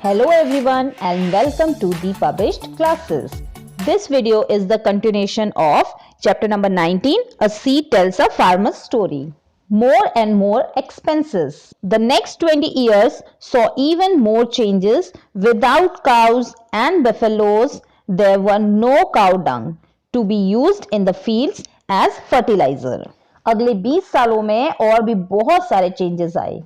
Hello everyone and welcome to the published classes. This video is the continuation of chapter number 19, A Seed Tells a Farmer's Story. More and more expenses. The next 20 years saw even more changes. Without cows and buffaloes, there were no cow dung to be used in the fields as fertilizer. अगले 20 सालों में और भी बहुत सारे changes आए.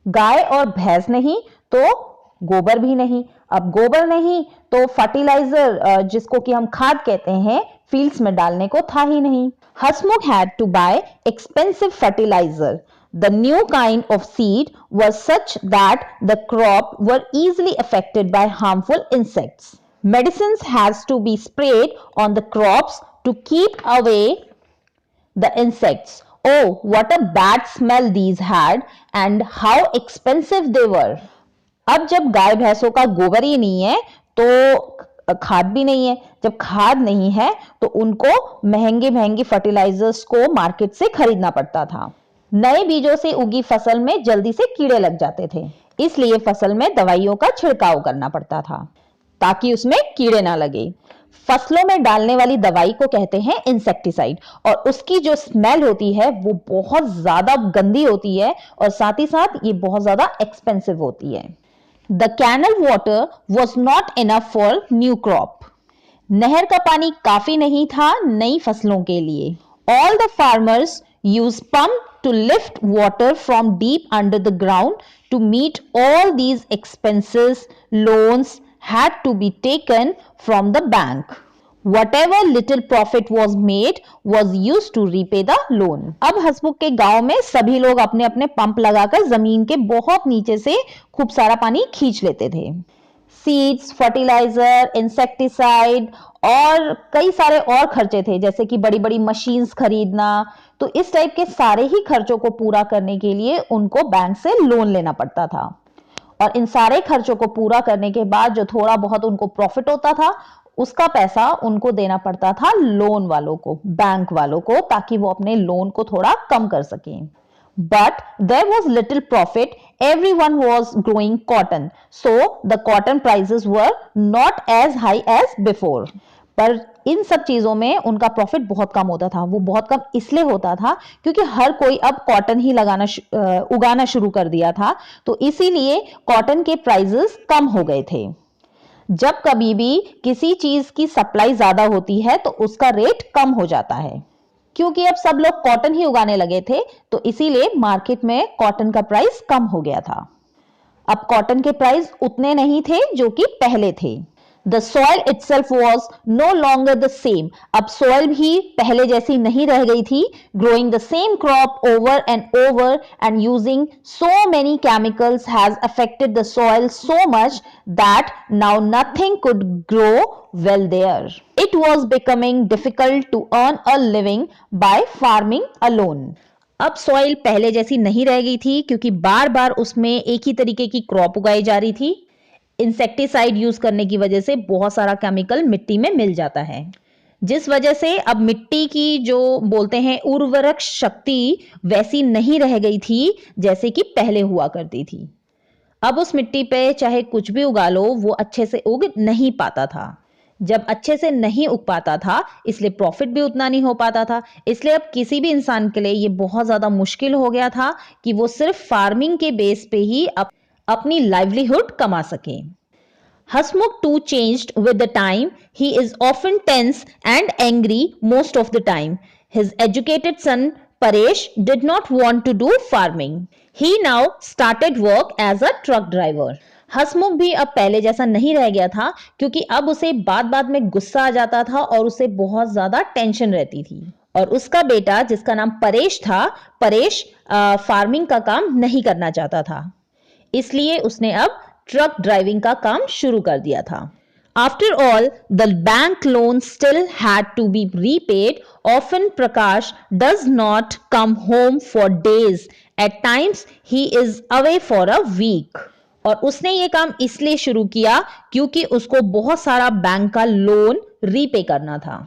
गाय और भैंस नहीं तो गोबर भी नहीं. अब गोबर नहीं तो फर्टिलाइजर जिसको कि हम खाद कहते हैं फील्ड्स में डालने को था ही नहीं. हसमुख had to buy expensive fertilizer. The new kind of seed was such that the crop were easily affected by harmful insects. Medicines has to be sprayed on the crops to keep away the insects. Oh, what a bad smell these had and how expensive they were. अब जब गाय भैंसों का गोबर ही नहीं है तो खाद भी नहीं है. जब खाद नहीं है तो उनको महंगे महंगे फर्टिलाइजर्स को मार्केट से खरीदना पड़ता था. नए बीजों से उगी फसल में जल्दी से कीड़े लग जाते थे, इसलिए फसल में दवाइयों का छिड़काव करना पड़ता था ताकि उसमें कीड़े ना लगे. फसलों में डालने वाली दवाई को कहते हैं इंसेक्टिसाइड और उसकी जो स्मेल होती है वो बहुत ज्यादा गंदी होती है और साथ ही साथ ये बहुत ज्यादा एक्सपेंसिव होती है. The canal water was not enough for new crop. नहर का पानी काफी नहीं था नई फसलों के लिए. All the farmers used pump to lift water from deep under the ground. To meet all these expenses, loans had to be taken from the bank. Whatever little profit was made was used to repay the loan. अब हसमुख के गांव में सभी लोग अपने अपने pump लगाकर जमीन के बहुत नीचे से खूब सारा पानी खींच लेते थे. सीड्स, फर्टिलाइजर, इंसेक्टिसाइड और कई सारे और खर्चे थे जैसे कि बड़ी बड़ी मशीन्स खरीदना. तो इस टाइप के सारे ही खर्चों को पूरा करने के लिए उनको बैंक से लोन लेना पड़ता था और इन सारे खर्चों को पूरा करने के बाद जो थोड़ा बहुत उनको प्रॉफिट होता था उसका पैसा उनको देना पड़ता था लोन वालों को, बैंक वालों को, ताकि वो अपने लोन को थोड़ा कम कर सकें. But there was little profit. Everyone was growing cotton, so the cotton prices were not as high as before. पर इन सब चीजों में उनका प्रॉफिट बहुत कम होता था. वो बहुत कम इसलिए होता था क्योंकि हर कोई अब कॉटन ही उगाना शुरू कर दिया था, तो इसीलिए कॉटन के प्राइसेस कम हो गए थे. जब कभी भी किसी चीज की सप्लाई ज्यादा होती है तो उसका रेट कम हो जाता है. क्योंकि अब सब लोग कॉटन ही उगाने लगे थे तो इसीलिए मार्केट में कॉटन का प्राइस कम हो गया था. अब कॉटन के प्राइस उतने नहीं थे जो कि पहले थे. The soil itself was no longer the same. अब soil भी पहले जैसी नहीं रह गई थी. Growing the same crop over and over and using so many chemicals has affected the soil so much that now nothing could grow well there. It was becoming difficult to earn a living by farming alone. अब soil पहले जैसी नहीं रह गई थी क्योंकि बार बार उसमें एक ही तरीके की क्रॉप उगाई जा रही थी. इंसेक्टिसाइड यूज करने की वजह से बहुत सारा केमिकल मिट्टी में मिल जाता है, जिस वजह से अब मिट्टी की जो बोलते हैं उर्वरक शक्ति वैसी नहीं रह गई थी जैसे कि पहले हुआ करती थी. अब उस मिट्टी पे चाहे कुछ भी उगा लो वो अच्छे से उग नहीं पाता था. जब अच्छे से नहीं उग पाता था इसलिए प्रॉफिट भी उतना नहीं हो पाता था. इसलिए अब किसी भी इंसान के लिए ये बहुत ज्यादा मुश्किल हो गया था कि वो सिर्फ फार्मिंग के बेस पे ही अपनी लाइवलीहुड कमा सके. Hasmukh too changed with the time. He is often tense and angry most of the time. His educated son Paresh did not want to do farming. He now started work as a truck driver. हसमुख भी अब पहले जैसा नहीं रह गया था क्योंकि अब उसे बात बात में गुस्सा आ जाता था और उसे बहुत ज्यादा टेंशन रहती थी. और उसका बेटा जिसका नाम परेश था, परेश फार्मिंग का काम नहीं करना चाहता था, इसलिए उसने अब ट्रक ड्राइविंग का काम शुरू कर दिया था. After all, the bank loan still had to be repaid. Often Prakash does not come home for days. At times he is away for a week. और उसने ये काम इसलिए शुरू किया क्योंकि उसको बहुत सारा बैंक का लोन रीपे करना था.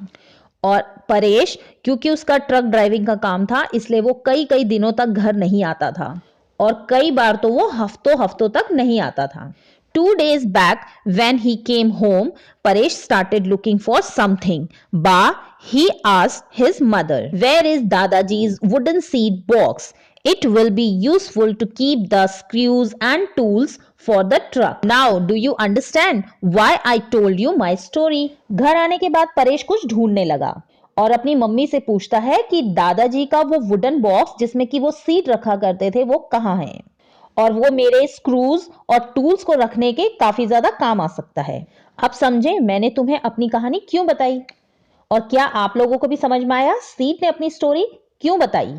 और परेश क्योंकि उसका ट्रक ड्राइविंग का काम था इसलिए वो कई कई दिनों तक घर नहीं आता था और कई बार तो वो हफ्तों हफ्तों तक नहीं आता था. 2 days back, when he came home, Paresh started looking for something. Ba, he asked his mother, where is Dadaji's wooden seat box? It will be useful to keep the screws and tools for the truck. Now, do you understand why I told you my story? घर आने के बाद परेश कुछ ढूंढने लगा और अपनी mummy से पूछता है कि दादाजी का वो वुडन बॉक्स जिसमें कि वो सीट रखा करते थे वो कहाँ है, और वो मेरे स्क्रूज और टूल्स को रखने के काफी ज्यादा काम आ सकता है। अब समझे मैंने तुम्हें अपनी कहानी क्यों बताई, और क्या आप लोगों को भी समझ में आया सीट ने अपनी स्टोरी क्यों बताई,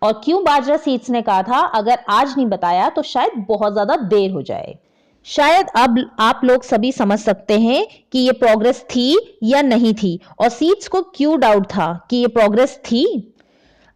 और क्यों बाजरा सीट्स ने कहा था अगर आज नहीं बताया तो शायद बहुत ज्यादा देर हो जाए। शायद अब आप लोग सभी समझ सकते हैं कि ये प्रोग्रेस थी या नहीं थी, और सीट्स को क्यों डाउट था कि ये प्रोग्रेस थी।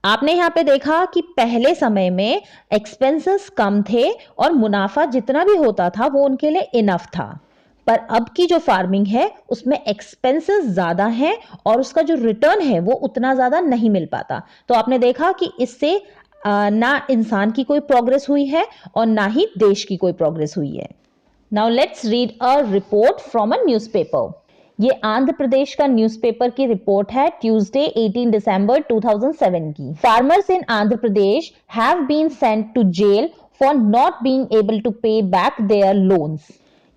आपने यहाँ पे देखा कि पहले समय में एक्सपेंसेस कम थे और मुनाफा जितना भी होता था वो उनके लिए इनफ था, पर अब की जो फार्मिंग है उसमें एक्सपेंसेस ज्यादा हैं और उसका जो रिटर्न है वो उतना ज्यादा नहीं मिल पाता। तो आपने देखा कि इससे ना इंसान की कोई प्रोग्रेस हुई है और ना ही देश की कोई प्रोग्रेस हुई है। Now let's read a report from a newspaper. ये आंध्र प्रदेश का न्यूज़पेपर की रिपोर्ट है ट्यूसडे 18 दिसंबर 2007 की। Farmers in Andhra Pradesh have been sent to jail for not being able to pay back their loans.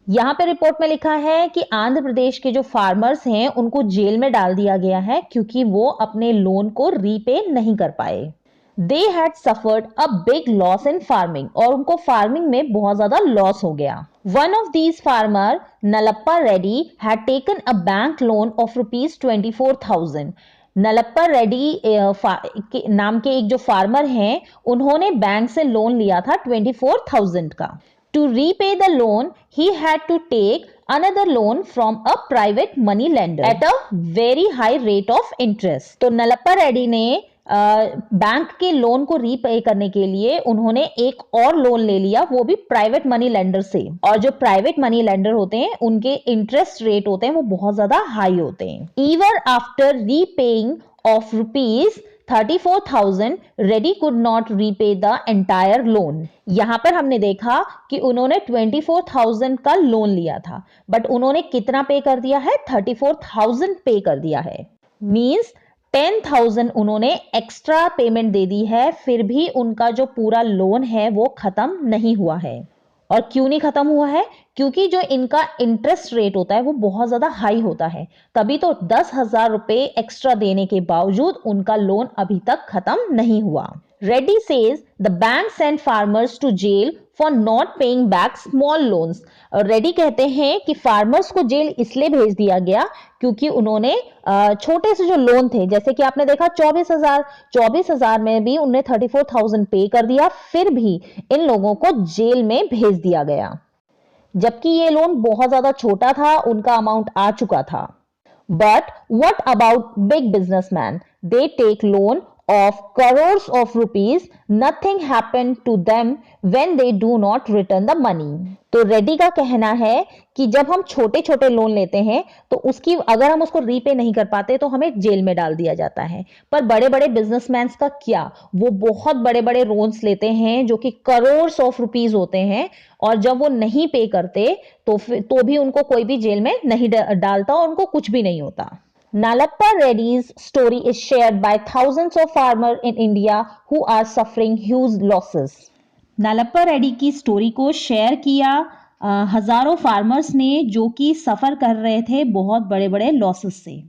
यहाँ पे रिपोर्ट में लिखा है कि आंध्र प्रदेश के जो फार्मर्स हैं उनको जेल में डाल दिया गया है क्योंकि वो अपने लोन को रीपे नहीं कर पाए। They had suffered a big loss in farming, और उनको फार्मिंग में बहुत ज्यादा लॉस हो गया। One of these farmer, Nalappa Reddy, had taken a bank loan of ₹24,000. Nalappa Reddy नाम के एक जो फार्मर हैं उन्होंने बैंक से लोन लिया था 24,000 का। To repay the loan, he had to take another loan from a private money lender at a very high rate of interest. तो नलप्पा रेड्डी ने बैंक के लोन को रीपे करने के लिए उन्होंने एक और लोन ले लिया, वो भी प्राइवेट मनी लेंडर से, और जो प्राइवेट मनी लेंडर होते हैं उनके इंटरेस्ट रेट होते हैं वो बहुत ज्यादा हाई होते हैं। Even after repaying of ₹34,000, ready could not repay the entire loan. यहां पर हमने देखा कि उन्होंने 24,000 का लोन लिया था, बट उन्होंने कितना पे कर दिया है? 34,000 पे कर दिया है। मींस 10,000 उन्होंने एक्स्ट्रा पेमेंट दे दी है, फिर भी उनका जो पूरा लोन है वो खत्म नहीं हुआ है। और क्यों नहीं खत्म हुआ है? क्योंकि जो इनका इंटरेस्ट रेट होता है वो बहुत ज्यादा हाई होता है, तभी तो 10,000 रुपए एक्स्ट्रा देने के बावजूद उनका लोन अभी तक खत्म नहीं हुआ। Reddy says the bank sent farmers to jail for not paying back small loans. Ready कहते हैं कि फार्मर्स को जेल इसलिए भेज दिया गया क्योंकि उन्होंने छोटे से जो लोन थे, जैसे कि आपने देखा 24,000 में भी उन्हें 34,000 पे कर दिया, फिर भी इन लोगों को जेल में भेज दिया गया, जबकि ये लोन बहुत ज्यादा छोटा था, उनका अमाउंट आ चुका था। But what about big businessman? They take loan of crores of rupees, nothing happened to them when they do not return the money. तो रेड्डी का कहना है कि जब हम छोटे छोटे लोन लेते हैं तो उसकी अगर हम उसको रीपे नहीं कर पाते तो हमें जेल में डाल दिया जाता है। पर बड़े बड़े बिजनेसमैन का क्या, वो बहुत बड़े बड़े लोन्स लेते हैं जो कि करोड़ ऑफ रुपीज होते हैं, और जब वो नहीं पे करते तो भी उनको कोई भी जेल में नहीं डालता और उनको कुछ भी नहीं होता। Nalappa Reddy's story is shared by thousands of farmers in India who are suffering huge losses. नालप्पा Reddy की स्टोरी को शेयर किया हजारों फार्मर्स ने जो कि सफर कर रहे थे बहुत बड़े बड़े लॉसेस से।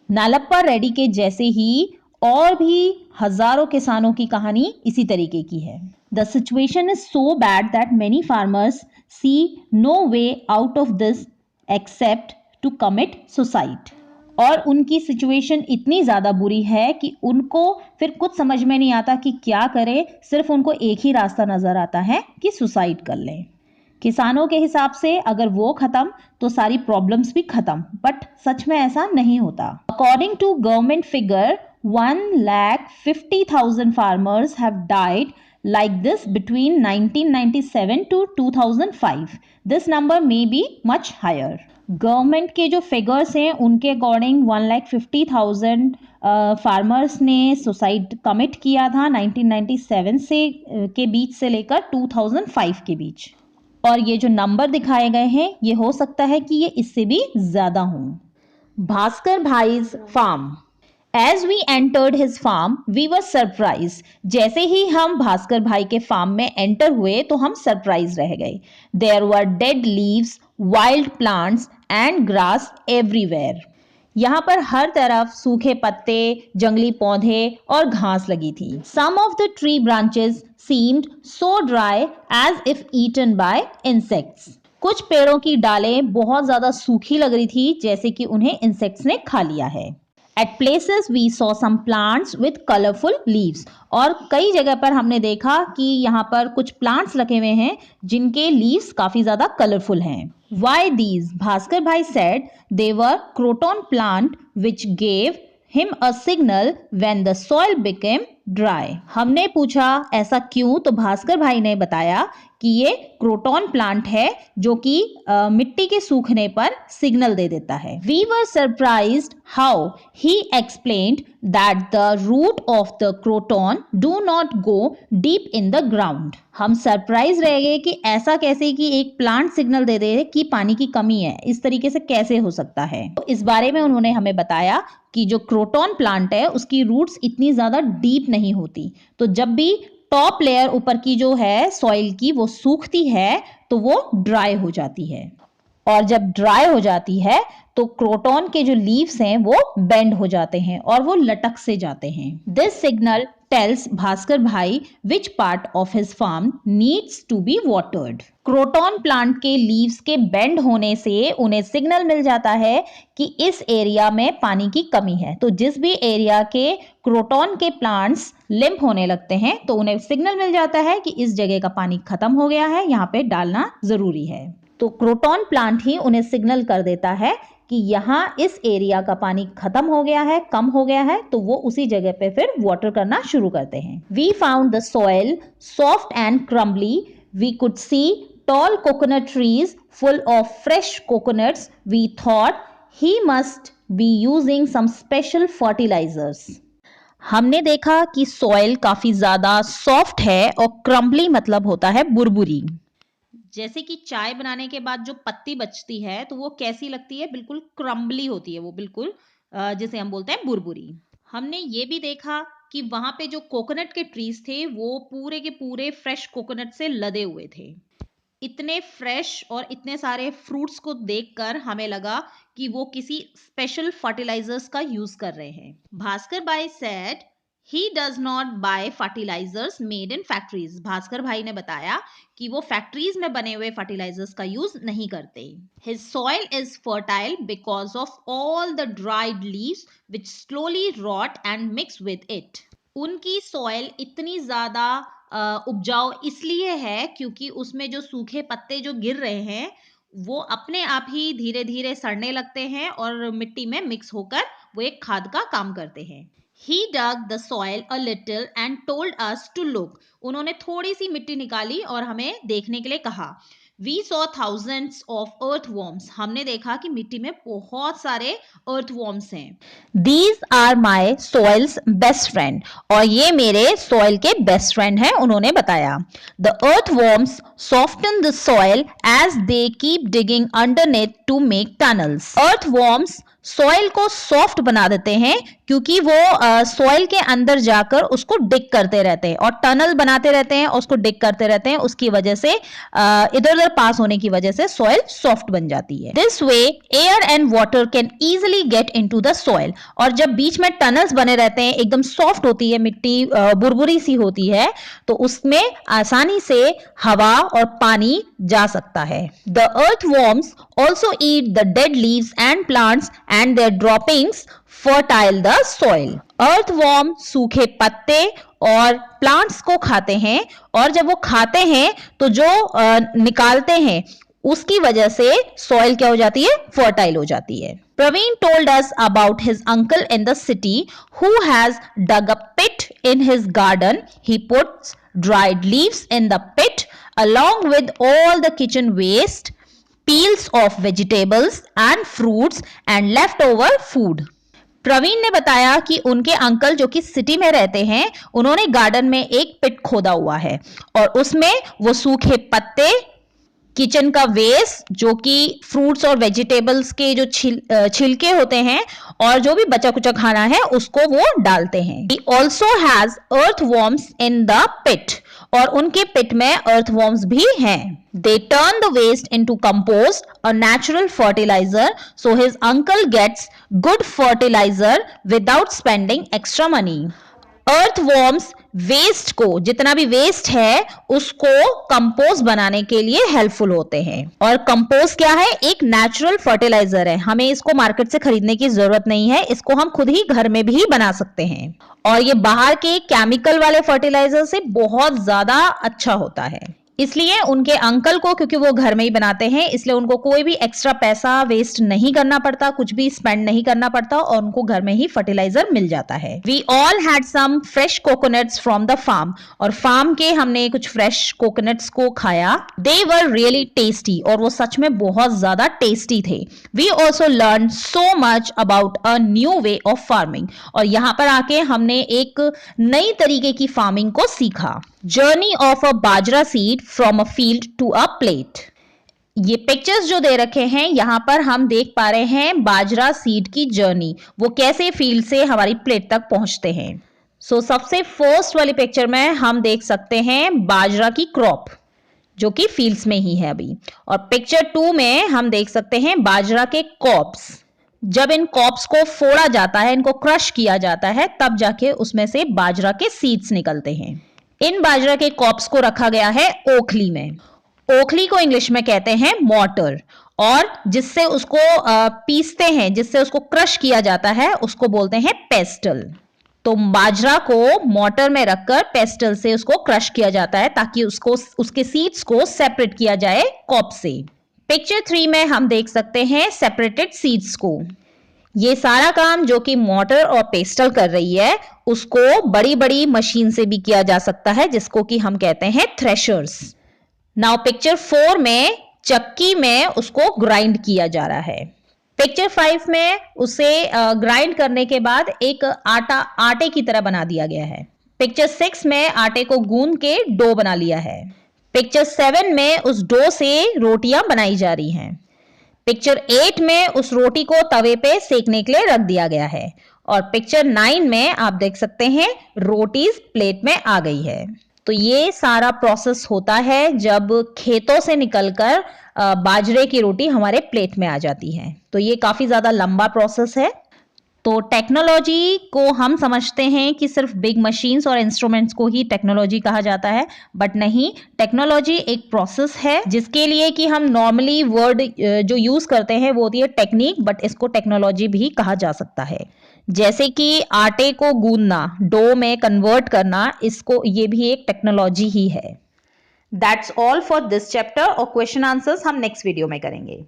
नालप्पा रेड्डी के जैसे ही और भी हजारों किसानों की कहानी इसी तरीके की है। The situation is so bad that many farmers see no way out of this except to commit suicide. और उनकी सिचुएशन इतनी ज़्यादा बुरी है कि उनको फिर कुछ समझ में नहीं आता कि क्या करें, सिर्फ उनको एक ही रास्ता नज़र आता है कि सुसाइड कर लें। किसानों के हिसाब से अगर वो ख़त्म तो सारी प्रॉब्लम्स भी ख़त्म, बट सच में ऐसा नहीं होता। According to government figure 1,50,000 farmers have died like this between 1997 to 2005. This number may be much higher. Government के जो फिगर्स हैं उनके अकॉर्डिंग 1,50,000 फार्मर्स ने सुसाइड कमिट किया था 1997 से के बीच से लेकर 2005 के बीच। और ये जो नंबर दिखाए गए हैं ये हो सकता है कि ये इससे भी ज्यादा हों। भास्कर भाई's farm. As we entered his farm, we were surprised. जैसे ही हम भास्कर भाई के फार्म में एंटर हुए तो हम सरप्राइज रह गए। There were dead leaves, wild plants and grass everywhere. यहाँ पर हर तरफ सूखे पत्ते, जंगली पौधे और घास लगी थी। Some of the tree branches seemed so dry as if eaten by insects. कुछ पेड़ों की डालें बहुत ज्यादा सूखी लग रही थी, जैसे कि उन्हें इंसेक्ट्स ने खा लिया है। At places we saw some plants with colorful leaves. और कई जगह पर हमने देखा कि यहाँ पर कुछ plants लगे हुए हैं जिनके leaves काफी ज्यादा colorful हैं। Why these? भास्कर भाई said they were croton plant which gave him a signal when the soil became dry. हमने पूछा ऐसा क्यों, तो भास्कर भाई ने बताया कि ये क्रोटॉन प्लांट है जो कि मिट्टी के सूखने पर सिग्नल दे देता है। We were surprised how he explained that the root of the croton do not go deep in the ground. हम सरप्राइज रह गए कि ऐसा कैसे कि एक प्लांट सिग्नल दे दे कि पानी की कमी है, इस तरीके से कैसे हो सकता है। तो इस बारे में उन्होंने हमें बताया कि जो क्रोटॉन प्लांट है उसकी रूट्स इतनी ज्यादा डीप नहीं होती, तो जब भी टॉप लेयर ऊपर की जो है सॉइल की वो सूखती है तो वो ड्राई हो जाती है, और जब ड्राई हो जाती है तो क्रोटॉन के जो लीव्स हैं वो बेंड हो जाते हैं और वो लटक से जाते हैं। This signal tells Bhaskar bhai which part of his farm needs to be watered. Croton plant के लीव्स के बेंड होने से उन्हें सिग्नल मिल जाता है कि इस एरिया में पानी की कमी है। तो जिस भी एरिया के क्रोटॉन के प्लांट्स लिम्प होने लगते हैं तो उन्हें सिग्नल मिल जाता है कि इस जगह का पानी खत्म हो गया है, यहाँ पे डालना जरूरी है। तो क्रोटॉन प्लांट ही उन्हें सिग्नल कर देता है कि यहाँ इस एरिया का पानी खत्म हो गया है, कम हो गया है, तो वो उसी जगह पे फिर वाटर करना शुरू करते हैं। We found the soil soft and crumbly. We could see tall coconut trees full of fresh coconuts. We thought he must be using some special fertilizers. हमने देखा कि सॉइल काफी ज्यादा सॉफ्ट है और क्रम्बली मतलब होता है बुरबुरी। जैसे कि चाय बनाने के बाद जो पत्ती बचती है तो वो कैसी लगती है, बिल्कुल क्रम्बली होती है, वो बिल्कुल जिसे हम बोलते हैं बुरबुरी। हमने ये भी देखा कि वहां पे जो कोकोनट के ट्रीज थे वो पूरे के पूरे फ्रेश कोकोनट से लदे हुए थे। इतने फ्रेश और इतने सारे फ्रूट्स को देखकर हमें लगा कि वो किसी स्पेशल फर्टिलाइजर्स का यूज कर रहे हैं। Bhaskar bhai said he does not buy fertilisers made in factories. Bhaskar भाई ने बताया कि वो फैक्ट्रीज में बने हुए फर्टिलाइजर्स का यूज नहीं करते। His soil is fertile because of all the dried leaves which slowly rot and mix with it. उनकी सॉइल इतनी ज्यादा उपजाऊ इसलिए है क्योंकि उसमें जो सूखे पत्ते जो गिर रहे हैं वो अपने आप ही धीरे धीरे सड़ने लगते हैं और मिट्टी में मिक्स होकर वो एक खाद का काम करते हैं। He dug the soil a little and told us to look. उन्होंने थोड़ी सी मिट्टी निकाली और हमें देखने के लिए कहा। We saw thousands of earthworms. हमने देखा कि मिट्टी में बहुत सारे earthworms हैं। These are my soil's best friend. और ये मेरे soil के best friend हैं, उन्होंने बताया। The earthworms soften the soil as they keep digging underneath to make tunnels. Earthworms soil को सॉफ्ट बना देते हैं क्योंकि वो सॉइल के अंदर जाकर उसको डिग करते रहते हैं और टनल बनाते रहते हैं और उसको डिग करते रहते हैं। उसकी वजह से इधर उधर पास होने की वजह से सॉइल सॉफ्ट बन जाती है। This way air and water can easily get into the soil. और जब बीच में टनल्स बने रहते हैं, एकदम सॉफ्ट होती है मिट्टी, बुरबुरी सी होती है, तो उसमें आसानी से हवा और पानी जा सकता है। The earthworms also eat the dead leaves and plants and their droppings fertile the soil. Earthworm सूखे पत्ते और प्लांट्स को खाते हैं और जब वो खाते हैं तो जो निकालते हैं उसकी वजह से सॉइल क्या हो जाती है, फर्टाइल हो जाती है। Praveen told us about his uncle in the city who has dug a pit in his garden. He puts dried leaves in the pit along with all the kitchen waste, peels of vegetables and fruits and leftover food. Praveen ने बताया कि उनके uncle जो कि city में रहते हैं उन्होंने गार्डन में एक पिट खोदा हुआ है और उसमें वो सूखे पत्ते, किचन का वेस्ट जो कि फ्रूट्स और वेजिटेबल्स के जो छिलके होते हैं और जो भी बचा कुचा खाना है उसको वो डालते हैं। He also has earthworms in the pit और उनके पिट में earthworms भी हैं। They turn the waste into compost, a natural fertilizer, so his uncle gets good fertilizer without spending extra money. Earthworms waste को, जितना भी वेस्ट है उसको कंपोस्ट बनाने के लिए हेल्पफुल होते हैं। और कंपोस्ट क्या है? एक नेचुरल फर्टिलाइजर है, हमें इसको मार्केट से खरीदने की जरूरत नहीं है, इसको हम खुद ही घर में भी बना सकते हैं और ये बाहर के केमिकल वाले फर्टिलाइजर से बहुत ज्यादा अच्छा होता है। इसलिए उनके अंकल को, क्योंकि वो घर में ही बनाते हैं, इसलिए उनको कोई भी एक्स्ट्रा पैसा वेस्ट नहीं करना पड़ता, कुछ भी स्पेंड नहीं करना पड़ता और उनको घर में ही फर्टिलाइजर मिल जाता है। We all had some fresh coconuts from the farm और फार्म के हमने कुछ फ्रेश कोकोनट्स को खाया। दे वर रियली टेस्टी और वो सच में बहुत ज्यादा टेस्टी थे। We also learn so much about a new way of farming और यहाँ पर आके हमने एक नई तरीके की फार्मिंग को सीखा। Journey of a bajra seed from a field to a plate. ये पिक्चर्स जो दे रखे हैं यहाँ पर हम देख पा रहे हैं बाजरा सीड की जर्नी, वो कैसे फील्ड से हमारी प्लेट तक पहुंचते हैं। सबसे फर्स्ट वाली पिक्चर में हम देख सकते हैं बाजरा की क्रॉप जो कि फील्ड्स में ही है अभी, और पिक्चर 2 में हम देख सकते हैं बाजरा के कॉप्स। जब इन कॉप्स को फोड़ा जाता है, इनको क्रश किया जाता है, तब जाके उसमें से बाजरा के सीड्स निकलते हैं। इन बाजरा के कॉप्स को रखा गया है ओखली में। ओखली को इंग्लिश में कहते हैं मॉर्टर, और जिससे उसको पीसते हैं, जिससे उसको क्रश किया जाता है, उसको बोलते हैं पेस्टल। तो बाजरा को मॉर्टर में रखकर पेस्टल से उसको क्रश किया जाता है ताकि उसको, उसके सीड्स को सेपरेट किया जाए कॉप से। पिक्चर 3 में हम देख सकते हैं सेपरेटेड सीड्स को। ये सारा काम जो कि मोटर और पेस्टल कर रही है उसको बड़ी बड़ी मशीन से भी किया जा सकता है, जिसको कि हम कहते हैं थ्रेशर्स। नाउ पिक्चर 4 में चक्की में उसको ग्राइंड किया जा रहा है। पिक्चर 5 में उसे ग्राइंड करने के बाद एक आटे की तरह बना दिया गया है। पिक्चर 6 में आटे को गूंद के डो बना लिया है। पिक्चर 7 में उस डो से रोटियां बनाई जा रही हैं। पिक्चर 8 में उस रोटी को तवे पे सेकने के लिए रख दिया गया है, और पिक्चर 9 में आप देख सकते हैं रोटीज प्लेट में आ गई है। तो ये सारा प्रोसेस होता है जब खेतों से निकलकर बाजरे की रोटी हमारे प्लेट में आ जाती है। तो ये काफी ज्यादा लंबा प्रोसेस है। तो टेक्नोलॉजी को हम समझते हैं कि सिर्फ बिग मशीन्स और इंस्ट्रूमेंट्स को ही टेक्नोलॉजी कहा जाता है, बट नहीं, टेक्नोलॉजी एक प्रोसेस है जिसके लिए कि हम नॉर्मली वर्ड जो यूज करते हैं वो होती है टेक्निक, बट इसको टेक्नोलॉजी भी कहा जा सकता है। जैसे कि आटे को गूंदना, डो में कन्वर्ट करना, इसको ये भी एक टेक्नोलॉजी ही है। That's all for this chapter, और क्वेश्चन आंसर्स हम नेक्स्ट वीडियो में करेंगे।